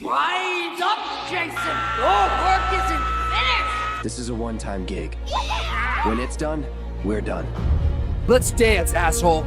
Wind up, Jason! Your work isn't finished! This is a one-time gig. When it's done, we're done. Let's dance, asshole!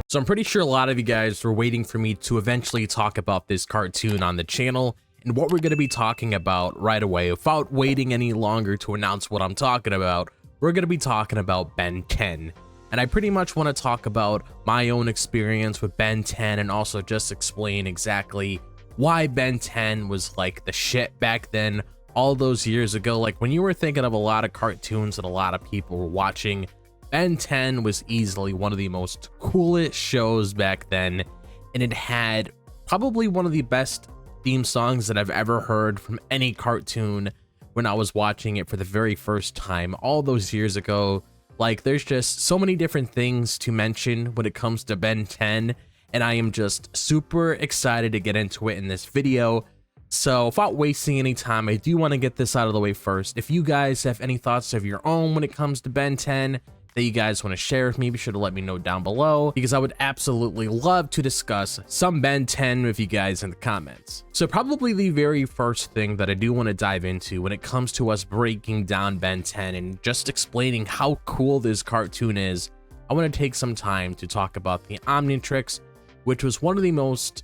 So I'm pretty sure a lot of you guys were waiting for me to eventually talk about this cartoon on the channel and what we're going to be talking about right away. Without waiting any longer to announce what I'm talking about, we're going to be talking about Ben 10. And I pretty much want to talk about my own experience with Ben 10 and also just explain exactly why Ben 10 was like the shit back then, all those years ago. Like when you were thinking of a lot of cartoons that a lot of people were watching, Ben 10 was easily one of the most coolest shows back then, and it had probably one of the best theme songs that I've ever heard from any cartoon when I was watching it for the very first time all those years ago. Like there's just so many different things to mention when it comes to Ben 10, and I am just super excited to get into it in this video. So without wasting any time, I do want to get this out of the way first. If you guys have any thoughts of your own when it comes to Ben 10 that you guys want to share with me, be sure to let me know down below, because I would absolutely love to discuss some Ben 10 with you guys in the comments. So probably the very first thing that I do want to dive into when it comes to us breaking down Ben 10 and just explaining how cool this cartoon is, I want to take some time to talk about the Omnitrix, which was one of the most,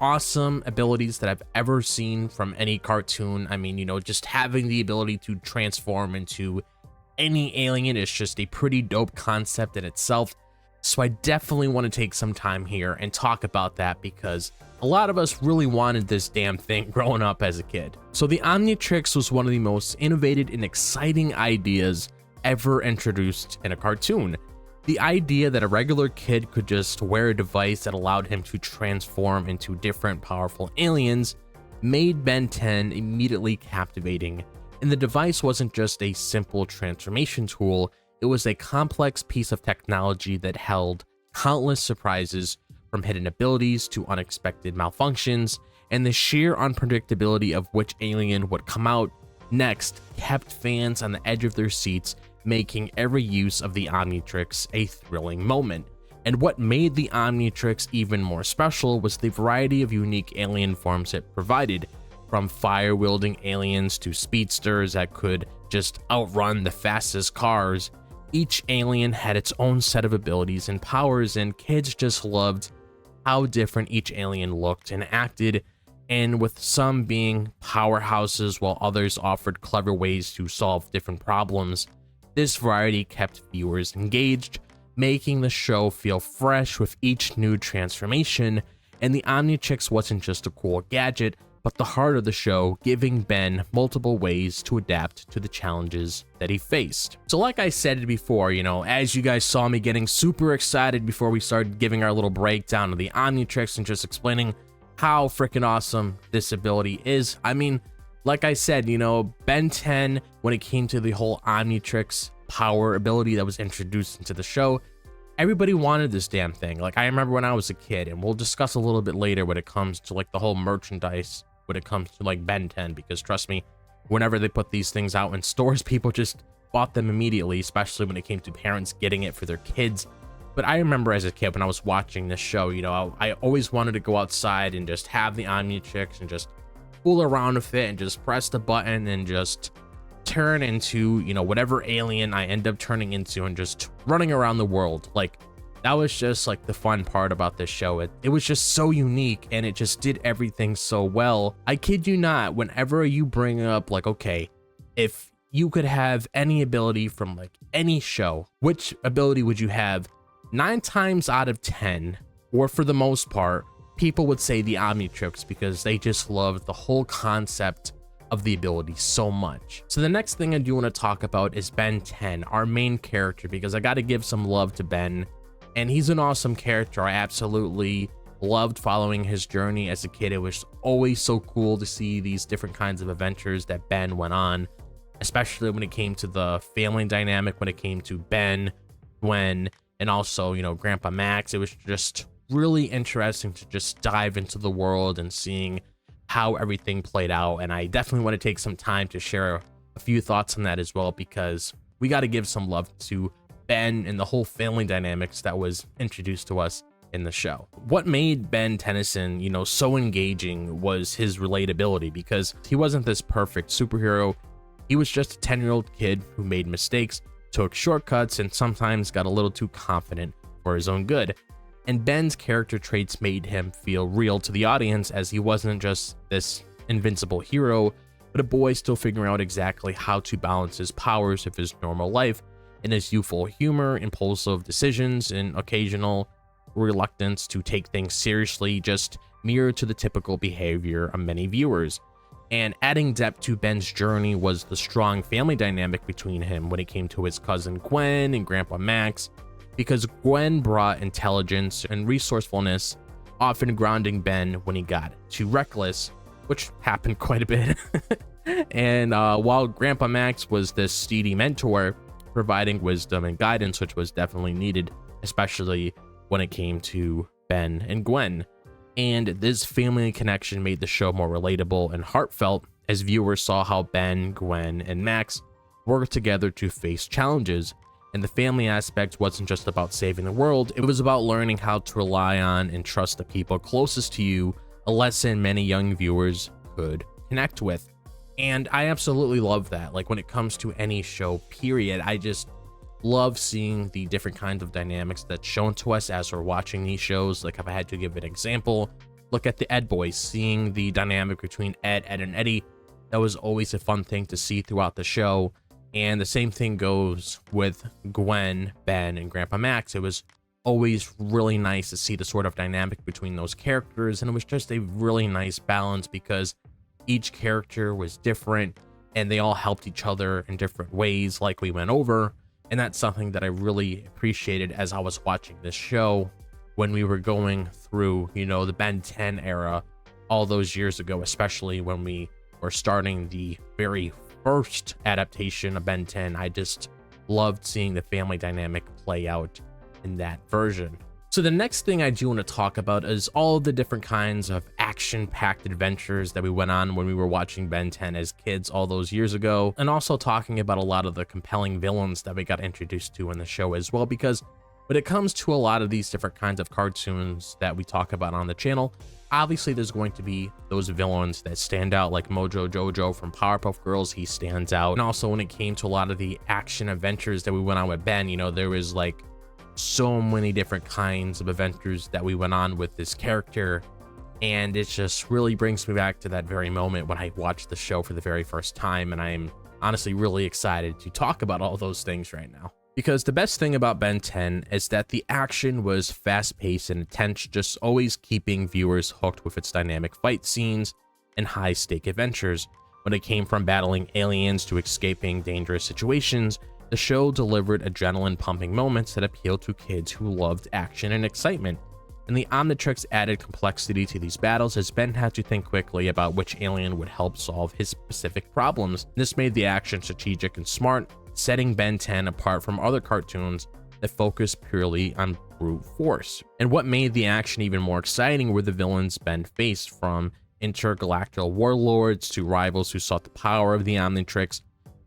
awesome abilities that I've ever seen from any cartoon. I mean, just having the ability to transform into any alien is just a pretty dope concept in itself. So I definitely want to take some time here and talk about that, because a lot of us really wanted this damn thing growing up as a kid. So the Omnitrix was one of the most innovative and exciting ideas ever introduced in a cartoon. The idea that a regular kid could just wear a device that allowed him to transform into different powerful aliens made Ben 10 immediately captivating. And the device wasn't just a simple transformation tool, it was a complex piece of technology that held countless surprises, from hidden abilities to unexpected malfunctions, and the sheer unpredictability of which alien would come out next kept fans on the edge of their seats, making every use of the Omnitrix a thrilling moment. And what made the Omnitrix even more special was the variety of unique alien forms it provided, from fire-wielding aliens to speedsters that could just outrun the fastest cars. Each alien had its own set of abilities and powers, and kids just loved how different each alien looked and acted, and with some being powerhouses while others offered clever ways to solve different problems, this variety kept viewers engaged, making the show feel fresh with each new transformation. And the Omnitrix wasn't just a cool gadget, but the heart of the show, giving Ben multiple ways to adapt to the challenges that he faced. So like I said before, as you guys saw me getting super excited before we started giving our little breakdown of the Omnitrix and just explaining how freaking awesome this ability is. I mean, like I said, Ben 10, when it came to the whole Omnitrix power ability that was introduced into the show, everybody wanted this damn thing. Like I remember when I was a kid, and we'll discuss a little bit later when it comes to like the whole merchandise when it comes to like Ben 10, because trust me, whenever they put these things out in stores, people just bought them immediately, especially when it came to parents getting it for their kids. But I remember as a kid when I was watching this show, I always wanted to go outside and just have the Omnitrix and just fool around with it and just press the button and just turn into, whatever alien I end up turning into and just running around the world. Like that was just like the fun part about this show. It was just so unique, and it just did everything so well. I kid you not, whenever you bring up like, okay, if you could have any ability from like any show, which ability would you have? 9 times out of 10, or for the most part, people would say the Omnitrix, because they just loved the whole concept of the ability so much. So the next thing I do want to talk about is Ben 10, our main character, because I got to give some love to Ben, and he's an awesome character. I absolutely loved following his journey as a kid. It was always so cool to see these different kinds of adventures that Ben went on, especially when it came to the family dynamic, when it came to Ben, Gwen, and also, Grandpa Max. It was just really interesting to just dive into the world and seeing how everything played out. And I definitely want to take some time to share a few thoughts on that as well, because we got to give some love to Ben and the whole family dynamics that was introduced to us in the show. What made Ben Tennyson, so engaging was his relatability, because he wasn't this perfect superhero. He was just a 10-year-old kid who made mistakes, took shortcuts, and sometimes got a little too confident for his own good. And Ben's character traits made him feel real to the audience, as he wasn't just this invincible hero, but a boy still figuring out exactly how to balance his powers of his normal life and his youthful humor, impulsive decisions, and occasional reluctance to take things seriously just mirror to the typical behavior of many viewers. And adding depth to Ben's journey was the strong family dynamic between him when it came to his cousin Gwen and Grandpa Max, because Gwen brought intelligence and resourcefulness, often grounding Ben when he got too reckless, which happened quite a bit. And while Grandpa Max was this steady mentor, providing wisdom and guidance, which was definitely needed, especially when it came to Ben and Gwen. And this family connection made the show more relatable and heartfelt, as viewers saw how Ben, Gwen, and Max worked together to face challenges. And the family aspect wasn't just about saving the world, it was about learning how to rely on and trust the people closest to you, a lesson many young viewers could connect with. And I absolutely love that. Like, when it comes to any show, period, I just love seeing the different kinds of dynamics that's shown to us as we're watching these shows. Like, if I had to give an example, look at the Ed Boys, seeing the dynamic between Ed, and Eddie. That was always a fun thing to see throughout the show. And the same thing goes with Gwen, Ben, and Grandpa Max. It was always really nice to see the sort of dynamic between those characters, and it was just a really nice balance because each character was different and they all helped each other in different ways, like we went over. And that's something that I really appreciated as I was watching this show when we were going through, the Ben 10 era all those years ago, especially when we were starting the very first adaptation of Ben 10. I just loved seeing the family dynamic play out in that version. So the next thing I do want to talk about is all of the different kinds of action-packed adventures that we went on when we were watching Ben 10 as kids all those years ago, and also talking about a lot of the compelling villains that we got introduced to in the show as well, because when it comes to a lot of these different kinds of cartoons that we talk about on the channel, obviously there's going to be those villains that stand out, like Mojo Jojo from Powerpuff Girls. He stands out. And also when it came to a lot of the action adventures that we went on with Ben, there was like so many different kinds of adventures that we went on with this character, and it just really brings me back to that very moment when I watched the show for the very first time. And I'm honestly really excited to talk about all those things right now, because the best thing about Ben 10 is that the action was fast-paced and intense, just always keeping viewers hooked with its dynamic fight scenes and high-stake adventures. When it came from battling aliens to escaping dangerous situations, the show delivered adrenaline-pumping moments that appealed to kids who loved action and excitement. And the Omnitrix added complexity to these battles, as Ben had to think quickly about which alien would help solve his specific problems. This made the action strategic and smart, setting Ben 10 apart from other cartoons that focused purely on brute force. And what made the action even more exciting were the villains Ben faced, from intergalactic warlords to rivals who sought the power of the Omnitrix.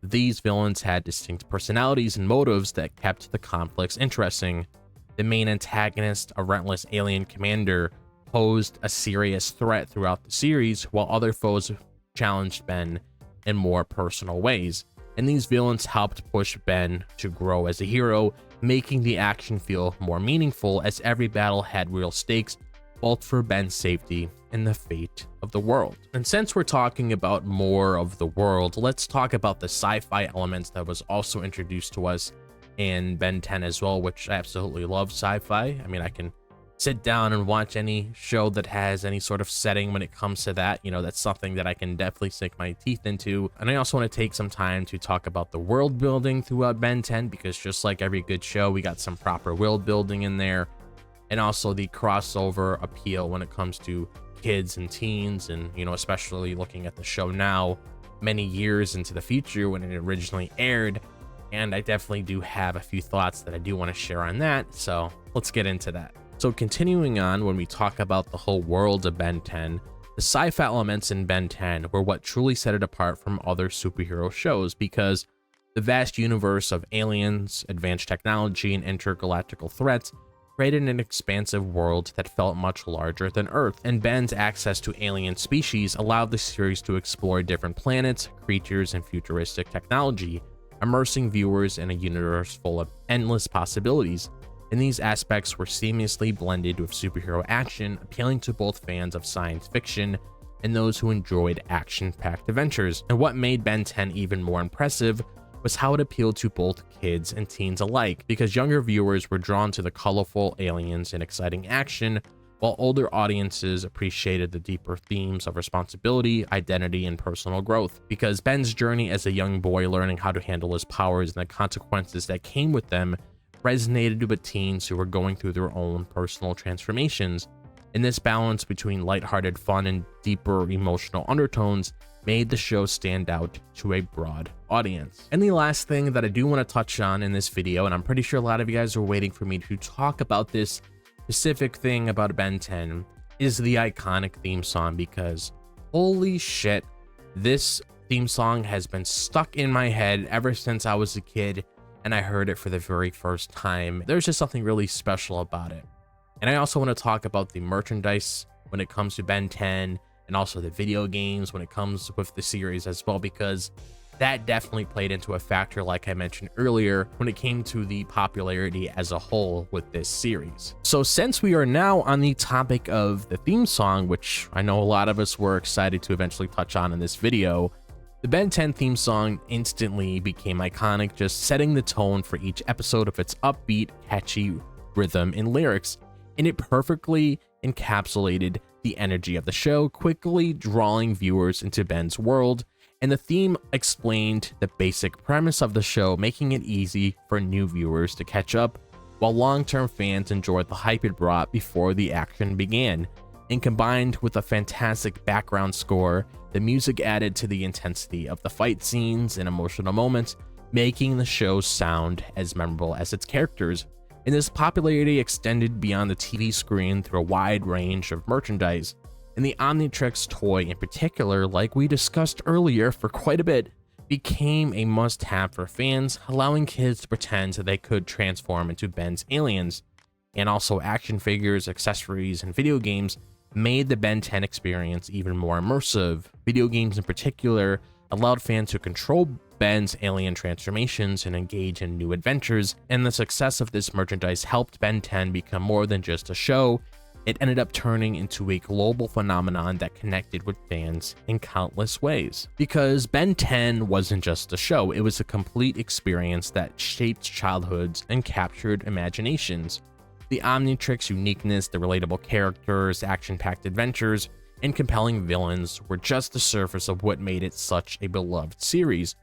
These villains had distinct personalities and motives that kept the conflicts interesting. The main antagonist, a relentless alien commander, posed a serious threat throughout the series, while other foes challenged Ben in more personal ways. And these villains helped push Ben to grow as a hero, making the action feel more meaningful, as every battle had real stakes, both for Ben's safety and the fate of the world. And since we're talking about more of the world, let's talk about the sci-fi elements that was also introduced to us in Ben 10 as well, which I absolutely love sci-fi. I mean, I can sit down and watch any show that has any sort of setting when it comes to that. That's something that I can definitely sink my teeth into. And I also want to take some time to talk about the world building throughout Ben 10, because just like every good show, we got some proper world building in there, and also the crossover appeal when it comes to kids and teens, and especially looking at the show now many years into the future when it originally aired. And I definitely do have a few thoughts that I do want to share on that, so let's get into that. So continuing on, when we talk about the whole world of Ben 10, the sci-fi elements in Ben 10 were what truly set it apart from other superhero shows, because The vast universe of aliens, advanced technology, and intergalactical threats created an expansive world that felt much larger than Earth, and Ben's access to alien species allowed the series to explore different planets, creatures, and futuristic technology, immersing viewers in a universe full of endless possibilities. And these aspects were seamlessly blended with superhero action, appealing to both fans of science fiction and those who enjoyed action-packed adventures. And what made Ben 10 even more impressive was how it appealed to both kids and teens alike, because younger viewers were drawn to the colorful aliens and exciting action, while older audiences appreciated the deeper themes of responsibility, identity, and personal growth. Because Ben's journey as a young boy learning how to handle his powers and the consequences that came with them resonated with teens who were going through their own personal transformations. And this balance between lighthearted fun and deeper emotional undertones made the show stand out to a broad audience. And the last thing that I do want to touch on in this video, and I'm pretty sure a lot of you guys are waiting for me to talk about this specific thing about Ben 10, is the iconic theme song, because holy shit, this theme song has been stuck in my head ever since I was a kid and I heard it for the very first time. There's just something really special about it. And I also want to talk about the merchandise when it comes to Ben 10, and also the video games when it comes with the series as well, because that definitely played into a factor, like I mentioned earlier, when it came to the popularity as a whole with this series. So since we are now on the topic of the theme song, which I know a lot of us were excited to eventually touch on in this video, the Ben 10 theme song instantly became iconic, just setting the tone for each episode of its upbeat, catchy rhythm and lyrics, and it perfectly encapsulated the energy of the show, quickly drawing viewers into Ben's world. And the theme explained the basic premise of the show, making it easy for new viewers to catch up, while long-term fans enjoyed the hype it brought before the action began. And combined with a fantastic background score, the music added to the intensity of the fight scenes and emotional moments, making the show sound as memorable as its characters. And this popularity extended beyond the TV screen through a wide range of merchandise. And the Omnitrix toy in particular, like we discussed earlier for quite a bit, became a must-have for fans, allowing kids to pretend that they could transform into Ben's aliens. And also action figures, accessories, and video games made the Ben 10 experience even more immersive. Video games in particular allowed fans to control Ben's alien transformations and engage in new adventures, and the success of this merchandise helped Ben 10 become more than just a show. It ended up turning into a global phenomenon that connected with fans in countless ways. Because Ben 10 wasn't just a show, it was a complete experience that shaped childhoods and captured imaginations. The Omnitrix uniqueness, the relatable characters, action-packed adventures, and compelling villains were just the surface of what made it such a beloved series.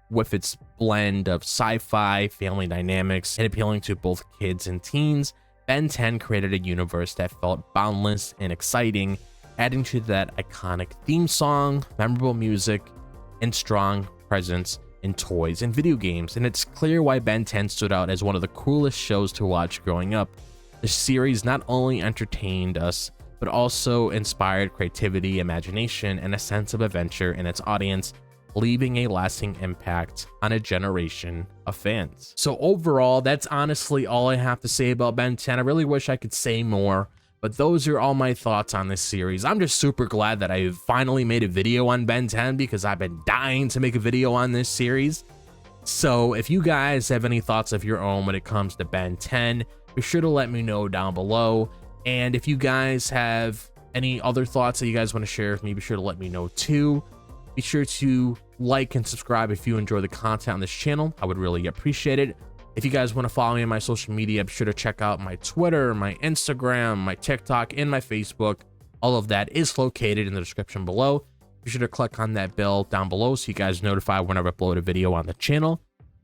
With its blend of sci-fi, family dynamics, and appealing to both kids and teens, Ben 10 created a universe that felt boundless and exciting, adding to that iconic theme song, memorable music, and strong presence in toys and video games. And it's clear why Ben 10 stood out as one of the coolest shows to watch growing up. The series not only entertained us, but also inspired creativity, imagination, and a sense of adventure in its audience, leaving a lasting impact on a generation of fans. So overall, that's honestly all I have to say about Ben 10. I really wish I could say more, but those are all my thoughts on this series. I'm just super glad that I finally made a video on Ben 10, because I've been dying to make a video on this series. So if you guys have any thoughts of your own when it comes to Ben 10, be sure to let me know down below. And if you guys have any other thoughts that you guys want to share with me, be sure to let me know too. Be sure to like and subscribe if you enjoy the content on this channel. I would really appreciate it. If you guys want to follow me on my social media, be sure to check out my Twitter, my Instagram, my TikTok, and my Facebook. All of that is located in the description below. Be sure to click on that bell down below so you guys notify whenever I upload a video on the channel.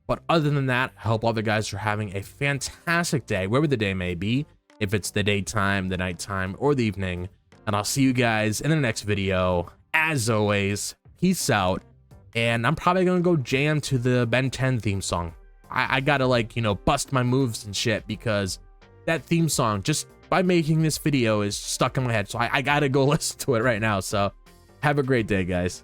But other than that, I hope all the guys are having a fantastic day, wherever the day may be, if it's the daytime, the nighttime, or the evening. And I'll see you guys in the next video. As always, peace out. And I'm probably gonna go jam to the Ben 10 theme song. I gotta, like, you know, bust my moves and shit, because that theme song, just by making this video, is stuck in my head. So I gotta go listen to it right now. So have a great day, guys.